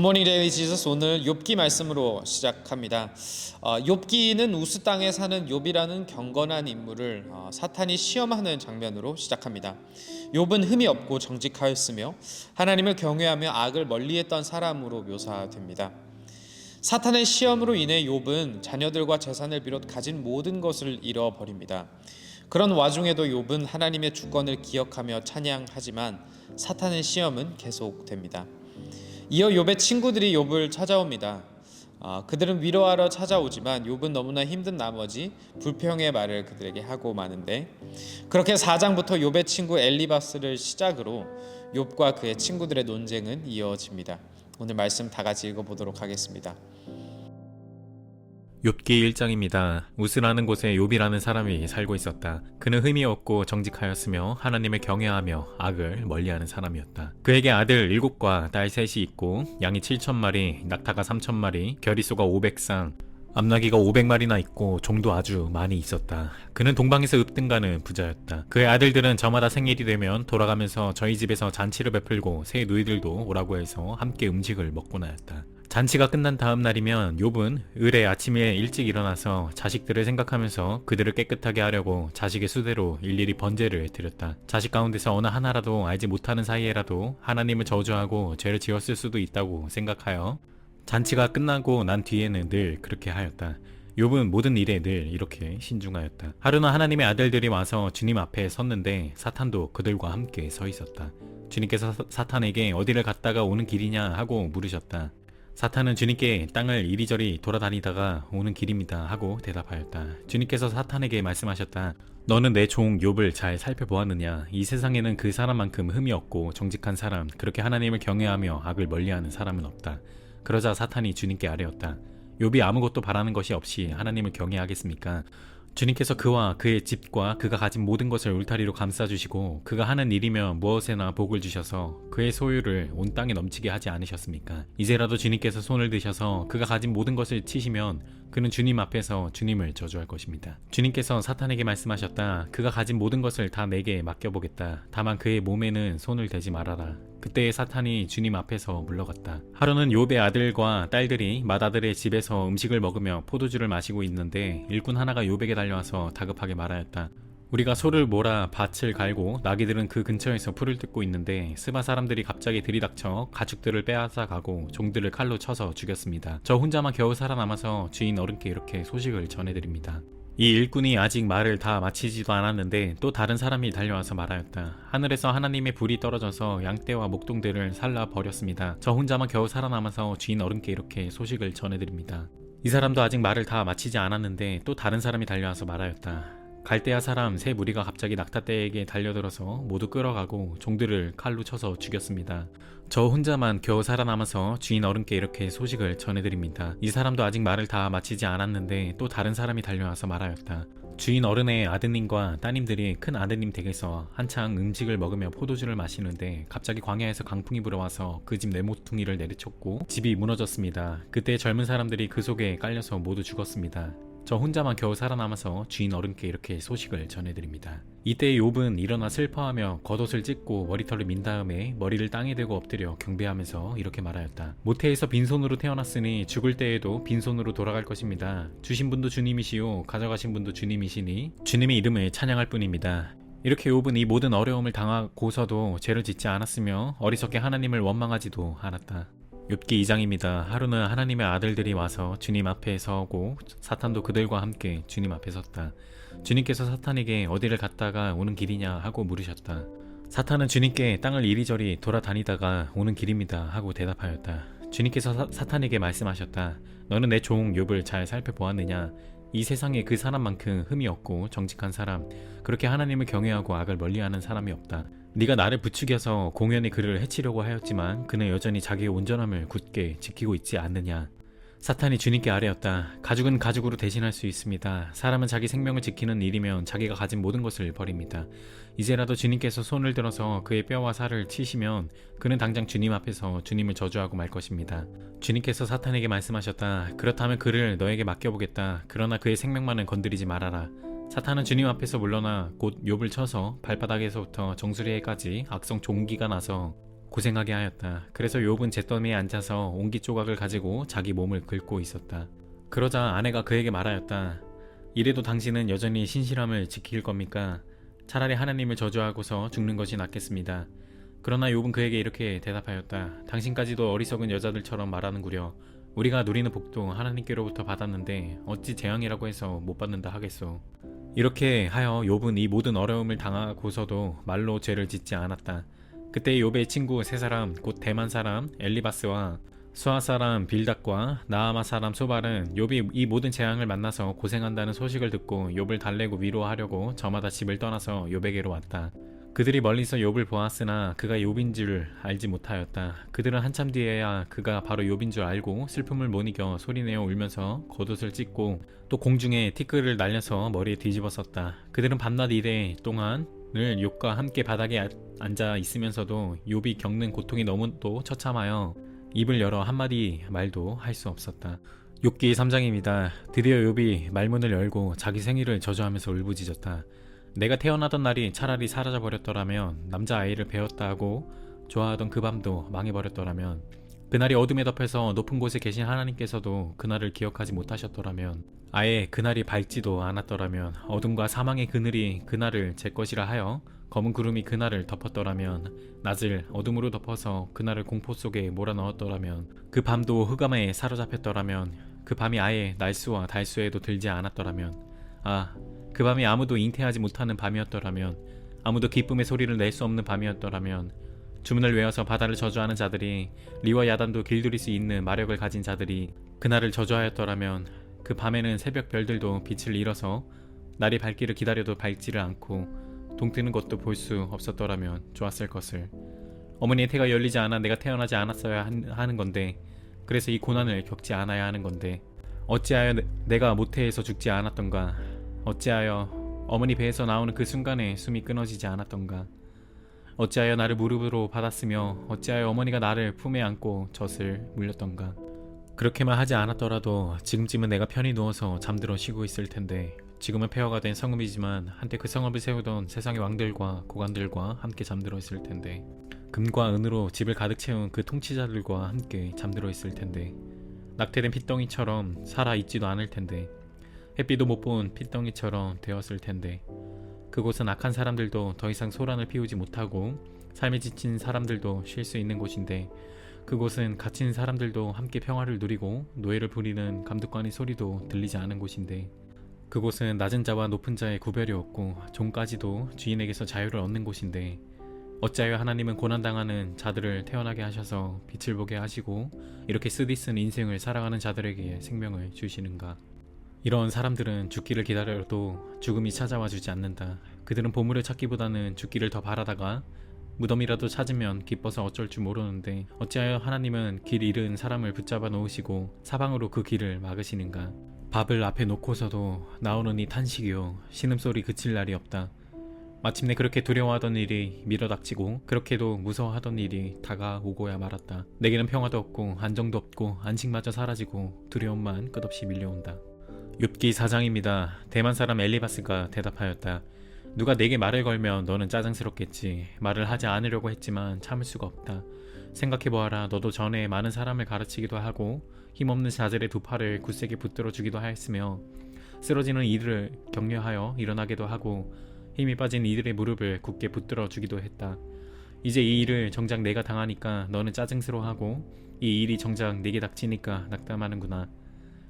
굿모닝 데일리 지저스. 오늘 욥기 말씀으로 시작합니다. 욥기는 우스 땅에 사는 욥이라는 경건한 인물을 사탄이 시험하는 장면으로 시작합니다. 욥은 흠이 없고 정직하였으며 하나님을 경외하며 악을 멀리했던 사람으로 묘사됩니다. 사탄의 시험으로 인해 욥은 자녀들과 재산을 비롯 가진 모든 것을 잃어버립니다. 그런 와중에도 욥은 하나님의 주권을 기억하며 찬양하지만 사탄의 시험은 계속됩니다. 이어 욥의 친구들이 욥을 찾아옵니다. 그들은 위로하러 찾아오지만 욥은 너무나 힘든 나머지 불평의 말을 그들에게 하고 마는데, 그렇게 4장부터 욥의 친구 엘리바스를 시작으로 욥과 그의 친구들의 논쟁은 이어집니다. 오늘 말씀 다 같이 읽어보도록 하겠습니다. 욥기 1장입니다. 우스라는 곳에 욥이라는 사람이 살고 있었다. 그는 흠이 없고 정직하였으며 하나님을 경외하며 악을 멀리하는 사람이었다. 그에게 아들 7과 딸 3이 있고 양이 7,000마리, 낙타가 3,000마리, 겨리소가 500쌍, 암나귀가 500마리나 있고 종도 아주 많이 있었다. 그는 동방에서 읍등가는 부자였다. 그의 아들들은 저마다 생일이 되면 돌아가면서 저희 집에서 잔치를 베풀고 새 누이들도 오라고 해서 함께 음식을 먹곤 하였다. 잔치가 끝난 다음 날이면 욥은 을에 아침에 일찍 일어나서 자식들을 생각하면서 그들을 깨끗하게 하려고 자식의 수대로 일일이 번제를 드렸다. 자식 가운데서 어느 하나라도 알지 못하는 사이에라도 하나님을 저주하고 죄를 지었을 수도 있다고 생각하여 잔치가 끝나고 난 뒤에는 늘 그렇게 하였다. 욥은 모든 일에 늘 이렇게 신중하였다. 하루는 하나님의 아들들이 와서 주님 앞에 섰는데 사탄도 그들과 함께 서 있었다. 주님께서 사탄에게 어디를 갔다가 오는 길이냐 하고 물으셨다. 사탄은 주님께 땅을 이리저리 돌아다니다가 오는 길입니다 하고 대답하였다. 주님께서 사탄에게 말씀하셨다. 너는 내 종 욥을 잘 살펴보았느냐? 이 세상에는 그 사람만큼 흠이 없고 정직한 사람, 그렇게 하나님을 경외하며 악을 멀리하는 사람은 없다. 그러자 사탄이 주님께 아뢰었다. 욥이 아무것도 바라는 것이 없이 하나님을 경외하겠습니까? 주님께서 그와 그의 집과 그가 가진 모든 것을 울타리로 감싸주시고 그가 하는 일이며 무엇에나 복을 주셔서 그의 소유를 온 땅에 넘치게 하지 않으셨습니까? 이제라도 주님께서 손을 드셔서 그가 가진 모든 것을 치시면 그는 주님 앞에서 주님을 저주할 것입니다. 주님께서 사탄에게 말씀하셨다. 그가 가진 모든 것을 다 내게 맡겨보겠다. 다만 그의 몸에는 손을 대지 말아라. 그때 사탄이 주님 앞에서 물러갔다. 하루는 욥의 아들과 딸들이 맏아들의 집에서 음식을 먹으며 포도주를 마시고 있는데 일꾼 하나가 욥에게 달려와서 다급하게 말하였다. 우리가 소를 몰아 밭을 갈고 나귀들은 그 근처에서 풀을 뜯고 있는데 스바 사람들이 갑자기 들이닥쳐 가축들을 빼앗아 가고 종들을 칼로 쳐서 죽였습니다. 저 혼자만 겨우 살아남아서 주인 어른께 이렇게 소식을 전해드립니다. 이 일꾼이 아직 말을 다 마치지도 않았는데 또 다른 사람이 달려와서 말하였다. 하늘에서 하나님의 불이 떨어져서 양떼와 목동들을 살라 버렸습니다. 저 혼자만 겨우 살아남아서 주인 어른께 이렇게 소식을 전해드립니다. 이 사람도 아직 말을 다 마치지 않았는데 또 다른 사람이 달려와서 말하였다. 갈대아 사람 세 무리가 갑자기 낙타떼에게 달려들어서 모두 끌어가고 종들을 칼로 쳐서 죽였습니다. 저 혼자만 겨우 살아남아서 주인 어른께 이렇게 소식을 전해드립니다. 이 사람도 아직 말을 다 마치지 않았는데 또 다른 사람이 달려와서 말하였다. 주인 어른의 아드님과 따님들이 큰 아드님 댁에서 한창 음식을 먹으며 포도주를 마시는데 갑자기 광야에서 강풍이 불어와서 그 집 네모퉁이를 내리쳤고 집이 무너졌습니다. 그때 젊은 사람들이 그 속에 깔려서 모두 죽었습니다. 저 혼자만 겨우 살아남아서 주인 어른께 이렇게 소식을 전해드립니다. 이때 욥은 일어나 슬퍼하며 겉옷을 찢고 머리털을 민 다음에 머리를 땅에 대고 엎드려 경배하면서 이렇게 말하였다. 모태에서 빈손으로 태어났으니 죽을 때에도 빈손으로 돌아갈 것입니다. 주신 분도 주님이시요 가져가신 분도 주님이시니 주님의 이름을 찬양할 뿐입니다. 이렇게 욥은 이 모든 어려움을 당하고서도 죄를 짓지 않았으며 어리석게 하나님을 원망하지도 않았다. 욥기 2장입니다. 하루는 하나님의 아들들이 와서 주님 앞에 서고 사탄도 그들과 함께 주님 앞에 섰다. 주님께서 사탄에게 어디를 갔다가 오는 길이냐 하고 물으셨다. 사탄은 주님께 땅을 이리저리 돌아다니다가 오는 길입니다 하고 대답하였다. 주님께서 사탄에게 말씀하셨다. 너는 내 종 욥을 잘 살펴보았느냐? 이 세상에 그 사람만큼 흠이 없고 정직한 사람, 그렇게 하나님을 경외하고 악을 멀리하는 사람이 없다. 네가 나를 부추겨서 공연히 그를 해치려고 하였지만 그는 여전히 자기의 온전함을 굳게 지키고 있지 않느냐. 사탄이 주님께 아뢰었다. 가죽은 가죽으로 대신할 수 있습니다. 사람은 자기 생명을 지키는 일이면 자기가 가진 모든 것을 버립니다. 이제라도 주님께서 손을 들어서 그의 뼈와 살을 치시면 그는 당장 주님 앞에서 주님을 저주하고 말 것입니다. 주님께서 사탄에게 말씀하셨다. 그렇다면 그를 너에게 맡겨보겠다. 그러나 그의 생명만은 건드리지 말아라. 사탄은 주님 앞에서 물러나 곧 욥을 쳐서 발바닥에서부터 정수리에까지 악성 종기가 나서 고생하게 하였다. 그래서 욥은 잿더미에 앉아서 옹기 조각을 가지고 자기 몸을 긁고 있었다. 그러자 아내가 그에게 말하였다. 이래도 당신은 여전히 신실함을 지킬 겁니까? 차라리 하나님을 저주하고서 죽는 것이 낫겠습니다. 그러나 욥은 그에게 이렇게 대답하였다. 당신까지도 어리석은 여자들처럼 말하는구려. 우리가 누리는 복도 하나님께로부터 받았는데 어찌 재앙이라고 해서 못 받는다 하겠소. 이렇게 하여 욥은 이 모든 어려움을 당하고서도 말로 죄를 짓지 않았다. 그때 욥의 친구 세 사람 곧 대만 사람 엘리바스와 수아 사람 빌닷과 나아마 사람 소발은 욥이 이 모든 재앙을 만나서 고생한다는 소식을 듣고 욥을 달래고 위로하려고 저마다 집을 떠나서 욥에게로 왔다. 그들이 멀리서 욥을 보았으나 그가 욥인 줄 알지 못하였다. 그들은 한참 뒤에야 그가 바로 욥인 줄 알고 슬픔을 못 이겨 소리내어 울면서 겉옷을 찢고 또 공중에 티끌을 날려서 머리에 뒤집었었다. 그들은 밤낮 이래 동안을 욥과 함께 바닥에 앉아 있으면서도 욥이 겪는 고통이 너무도 처참하여 입을 열어 한마디 말도 할 수 없었다. 욥기 3장입니다. 드디어 욥이 말문을 열고 자기 생일을 저주하면서 울부짖었다. 내가 태어나던 날이 차라리 사라져버렸더라면, 남자아이를 배웠다 하고 좋아하던 그 밤도 망해버렸더라면, 그날이 어둠에 덮여서 높은 곳에 계신 하나님께서도 그날을 기억하지 못하셨더라면, 아예 그날이 밝지도 않았더라면, 어둠과 사망의 그늘이 그날을 제 것이라 하여 검은 구름이 그날을 덮었더라면, 낮을 어둠으로 덮어서 그날을 공포 속에 몰아넣었더라면, 그 밤도 흑암에 사로잡혔더라면, 그 밤이 아예 날수와 달수에도 들지 않았더라면, 그 밤이 아무도 잉태하지 못하는 밤이었더라면, 아무도 기쁨의 소리를 낼 수 없는 밤이었더라면, 주문을 외워서 바다를 저주하는 자들이, 리와 야단도 길들일 수 있는 마력을 가진 자들이 그날을 저주하였더라면, 그 밤에는 새벽 별들도 빛을 잃어서 날이 밝기를 기다려도 밝지를 않고 동뜨는 것도 볼 수 없었더라면 좋았을 것을. 어머니의 태가 열리지 않아 내가 태어나지 않았어야 하는 건데, 그래서 이 고난을 겪지 않아야 하는 건데, 어찌하여 내가 모태에서 죽지 않았던가? 어찌하여 어머니 배에서 나오는 그 순간에 숨이 끊어지지 않았던가? 어찌하여 나를 무릎으로 받았으며 어찌하여 어머니가 나를 품에 안고 젖을 물렸던가? 그렇게만 하지 않았더라도 지금쯤은 내가 편히 누워서 잠들어 쉬고 있을 텐데, 지금은 폐허가 된 성읍이지만 한때 그 성읍을 세우던 세상의 왕들과 고관들과 함께 잠들어 있을 텐데, 금과 은으로 집을 가득 채운 그 통치자들과 함께 잠들어 있을 텐데, 낙태된 핏덩이처럼 살아 있지도 않을 텐데, 햇빛도 못 본 핏덩이처럼 되었을 텐데, 그곳은 악한 사람들도 더 이상 소란을 피우지 못하고 삶에 지친 사람들도 쉴 수 있는 곳인데, 그곳은 갇힌 사람들도 함께 평화를 누리고 노예를 부리는 감독관의 소리도 들리지 않은 곳인데, 그곳은 낮은 자와 높은 자의 구별이 없고 종까지도 주인에게서 자유를 얻는 곳인데, 어찌하여 하나님은 고난당하는 자들을 태어나게 하셔서 빛을 보게 하시고 이렇게 쓰디쓴 인생을 살아가는 자들에게 생명을 주시는가? 이런 사람들은 죽기를 기다려도 죽음이 찾아와 주지 않는다. 그들은 보물을 찾기보다는 죽기를 더 바라다가 무덤이라도 찾으면 기뻐서 어쩔 줄 모르는데, 어찌하여 하나님은 길 잃은 사람을 붙잡아 놓으시고 사방으로 그 길을 막으시는가? 밥을 앞에 놓고서도 나오는 이 탄식이요, 신음소리 그칠 날이 없다. 마침내 그렇게 두려워하던 일이 밀어닥치고 그렇게도 무서워하던 일이 다가오고야 말았다. 내게는 평화도 없고 안정도 없고 안식마저 사라지고 두려움만 끝없이 밀려온다. 욥기 4장입니다. 대만 사람 엘리바스가 대답하였다. 누가 내게 말을 걸면 너는 짜증스럽겠지. 말을 하지 않으려고 했지만 참을 수가 없다. 생각해보아라. 너도 전에 많은 사람을 가르치기도 하고 힘없는 자들의 두 팔을 굳세게 붙들어 주기도 하였으며, 쓰러지는 이들을 격려하여 일어나기도 하고 힘이 빠진 이들의 무릎을 굳게 붙들어 주기도 했다. 이제 이 일을 정작 내가 당하니까 너는 짜증스러워하고 이 일이 정작 내게 닥치니까 낙담하는구나.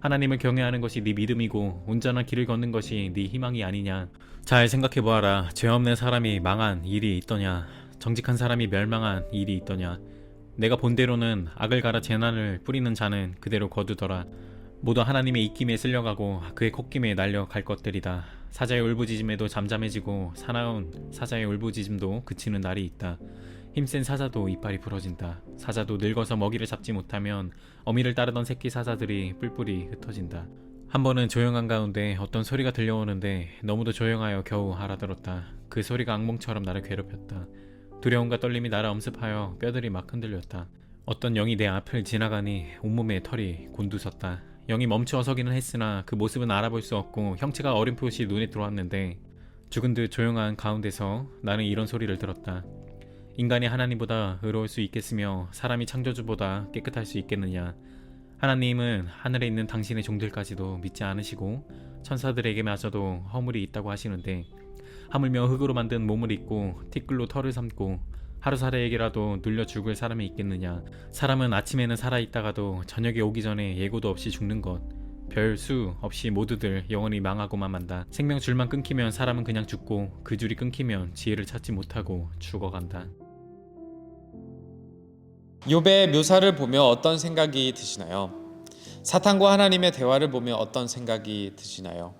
하나님을 경외하는 것이 네 믿음이고 온전한 길을 걷는 것이 네 희망이 아니냐. 잘 생각해보아라. 죄 없는 사람이 망한 일이 있더냐? 정직한 사람이 멸망한 일이 있더냐? 내가 본대로는 악을 갈아 재난을 뿌리는 자는 그대로 거두더라. 모두 하나님의 입김에 쓸려가고 그의 콧김에 날려갈 것들이다. 사자의 울부짖음에도 잠잠해지고 사나운 사자의 울부짖음도 그치는 날이 있다. 힘센 사자도 이빨이 부러진다. 사자도 늙어서 먹이를 잡지 못하면 어미를 따르던 새끼 사자들이 뿔뿔이 흩어진다. 한 번은 조용한 가운데 어떤 소리가 들려오는데 너무도 조용하여 겨우 알아들었다. 그 소리가 악몽처럼 나를 괴롭혔다. 두려움과 떨림이 나를 엄습하여 뼈들이 막 흔들렸다. 어떤 영이 내 앞을 지나가니 온몸에 털이 곤두섰다. 영이 멈추어 서기는 했으나 그 모습은 알아볼 수 없고 형체가 어렴풋이 눈에 들어왔는데, 죽은 듯 조용한 가운데서 나는 이런 소리를 들었다. 인간이 하나님보다 의로울 수 있겠으며 사람이 창조주보다 깨끗할 수 있겠느냐? 하나님은 하늘에 있는 당신의 종들까지도 믿지 않으시고 천사들에게마저도 허물이 있다고 하시는데 하물며 흙으로 만든 몸을 입고 티끌로 털을 삼고 하루살이에게라도 눌려 죽을 사람이 있겠느냐? 사람은 아침에는 살아있다가도 저녁에 오기 전에 예고도 없이 죽는 것. 별 수 없이 모두들 영원히 망하고만 만다. 생명줄만 끊기면 사람은 그냥 죽고 그 줄이 끊기면 지혜를 찾지 못하고 죽어간다. 욥의 묘사를 보며 어떤 생각이 드시나요? 사탄과 하나님의 대화를 보며 어떤 생각이 드시나요?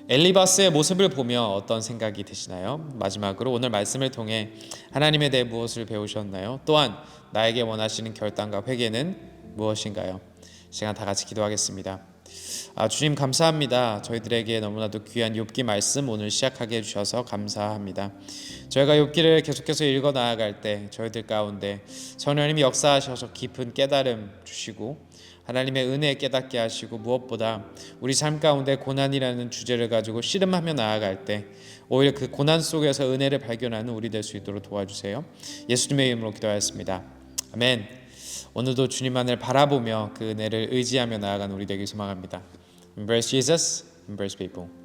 엘리바스의 모습을 보며 어떤 생각이 드시나요? 마지막으로 오늘 말씀을 통해 하나님에 대해 무엇을 배우셨나요? 또한 나에게 원하시는 결단과 회개는 무엇인가요? 시간 다 같이 기도하겠습니다. 주님 감사합니다. 저희들에게 너무나도 귀한 욥기 말씀 오늘 시작하게 해주셔서 감사합니다. 저희가 욥기를 계속해서 읽어 나아갈 때 저희들 가운데 하나님이 역사하셔서 깊은 깨달음 주시고 하나님의 은혜 깨닫게 하시고 무엇보다 우리 삶 가운데 고난이라는 주제를 가지고 씨름하며 나아갈 때 오히려 그 고난 속에서 은혜를 발견하는 우리 될 수 있도록 도와주세요. 예수님의 이름으로 기도하였습니다. 아멘. 오늘도 주님만을 바라보며 그 은혜를 의지하며 나아가는 우리 되길 소망합니다. Embrace Jesus, embrace people.